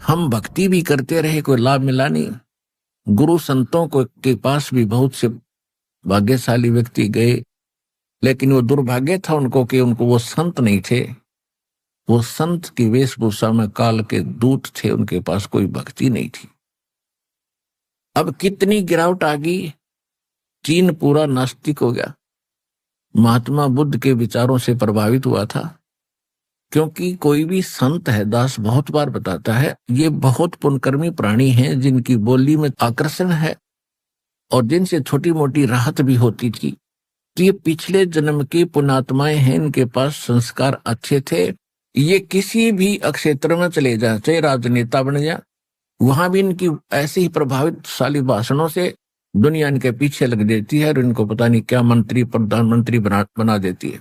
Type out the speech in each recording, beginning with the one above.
हम भक्ति भी करते रहे, कोई लाभ मिला नहीं। गुरु संतों को के पास भी बहुत से भाग्यशाली व्यक्ति गए, लेकिन वो दुर्भाग्य था उनको कि उनको वो संत नहीं थे। वो संत की वेशभूषा में काल के दूत थे, उनके पास कोई भक्ति नहीं थी। अब कितनी गिरावट आ गई, चीन पूरा नास्तिक हो गया। महात्मा बुद्ध के विचारों से प्रभावित हुआ था, क्योंकि कोई भी संत है, दास बहुत बार बताता है, ये बहुत पुण्यकर्मी प्राणी हैं जिनकी बोली में आकर्षण है और जिनसे छोटी मोटी राहत भी होती थी। तो ये पिछले जन्म की पुण्यात्माएं हैं, इनके पास संस्कार अच्छे थे। ये किसी भी क्षेत्र में चले जाए, चाहे राजनेता बन जाए, वहां भी इनकी ऐसे ही प्रभावितशाली भाषणों से दुनिया इनके पीछे लग देती है और इनको पता नहीं क्या मंत्री प्रधानमंत्री बना देती है।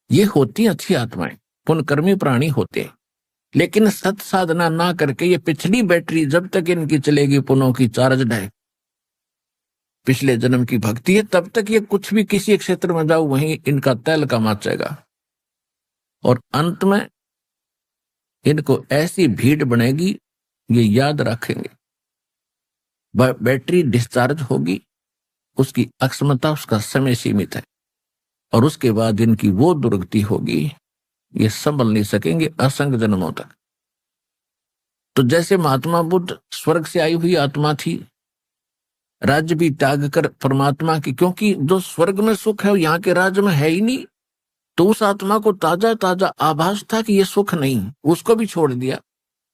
ये होती अच्छी आत्माएं, पुण्यकर्मी प्राणी होते, लेकिन सत साधना ना करके ये पिछली बैटरी जब तक इनकी चलेगी, पुनों की चार्ज है, पिछले जन्म की भक्ति है, तब तक ये कुछ भी किसी क्षेत्र में जाओ वहीं इनका तैल का माचेगा। और अंत में इनको ऐसी भीड़ बनेगी, ये याद रखेंगे, बैटरी डिस्चार्ज होगी, उसकी अक्षमता, उसका समय सीमित है, और उसके बाद इनकी वो दुर्गति होगी, ये संभल नहीं सकेंगे असंख्य जन्मों तक। तो जैसे महात्मा बुद्ध स्वर्ग से आई हुई आत्मा थी, राज्य भी त्याग कर परमात्मा की, क्योंकि जो स्वर्ग में सुख है वो यहाँ के राज्य में है ही नहीं, तो उस आत्मा को ताजा ताजा आभास था कि ये सुख नहीं, उसको भी छोड़ दिया,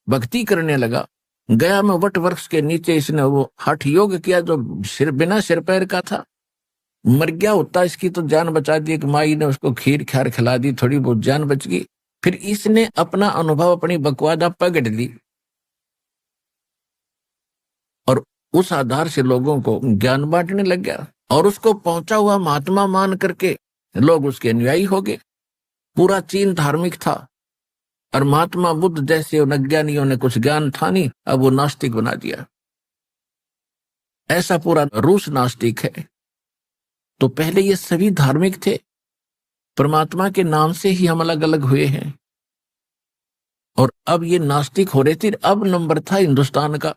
भक्ति करने लगा। गया में वट वृक्ष के नीचे इसने वो हठ योग किया जो बिना सिर पैर का था, मर गया होता इसकी तो जान बचा दी, एक माई ने उसको खीर खार खिला दी, थोड़ी बहुत जान बच गई। फिर इसने अपना अनुभव, अपनी बकवादा पकड़ ली और उस आधार से लोगों को ज्ञान बांटने लग गया, और उसको पहुंचा हुआ महात्मा मान करके लोग उसके अनुयायी हो गए। पूरा चीन धार्मिक था और महात्मा बुद्ध जैसे अज्ञानियों ने कुछ ज्ञान था नहीं, अब वो नास्तिक बना दिया। ऐसा पूरा रूस नास्तिक है। तो पहले ये सभी धार्मिक थे, परमात्मा के नाम से ही हम अलग अलग हुए हैं, और अब ये नास्तिक हो रहे थे। अब नंबर था हिंदुस्तान का,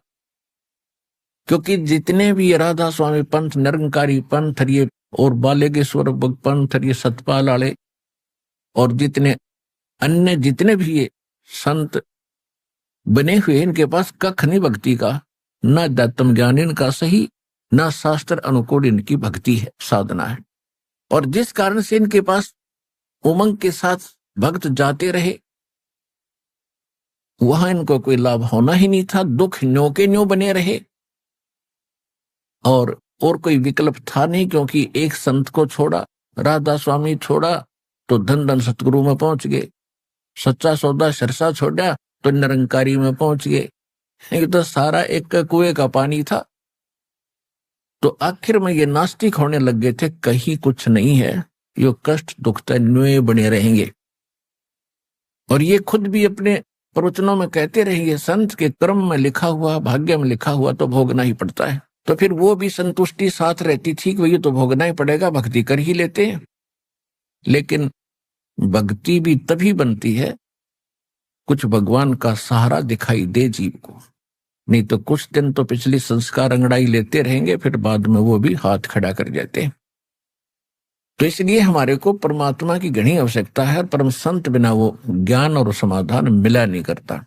क्योंकि जितने भी राधा स्वामी पंथ, निरंकारी पंथ, ये और बालेश्वर पंथ, ये सतपाल आले, और जितने अन्य जितने भी ये संत बने हुए, इनके पास कख नहीं भक्ति का, न अध्यात्म ज्ञान इनका सही, न शास्त्र अनुकूल इनकी भक्ति है, साधना है। और जिस कारण से इनके पास उमंग के साथ भक्त जाते रहे, वहां इनको कोई लाभ होना ही नहीं था, दुख न्यो के न्यो बने रहे, और कोई विकल्प था नहीं, क्योंकि एक संत को छोड़ा, राधा स्वामी छोड़ा तो धन धन सतगुरु में पहुंच गए, सच्चा सौदा सरसा छोड़ा तो निरंकारी में पहुंच गए। ये तो सारा एक कुएं का पानी था। तो आखिर में ये नास्तिक होने लग गए थे, कहीं कुछ नहीं है, ये कष्ट दुखता न्योय बने रहेंगे। और ये खुद भी अपने प्रवचनों में कहते रहेंगे, संत के कर्म में लिखा हुआ, भाग्य में लिखा हुआ तो भोगना ही पड़ता है। तो फिर वो भी संतुष्टि साथ रहती थी कि वही तो भोगना ही पड़ेगा, भक्ति कर ही लेते हैं। लेकिन भक्ति भी तभी बनती है कुछ भगवान का सहारा दिखाई दे जीव को, नहीं तो कुछ दिन तो पिछली संस्कार अंगड़ाई लेते रहेंगे, फिर बाद में वो भी हाथ खड़ा कर जाते हैं। तो इसलिए हमारे को परमात्मा की घनी आवश्यकता है, परम संत बिना वो ज्ञान और समाधान मिला नहीं करता।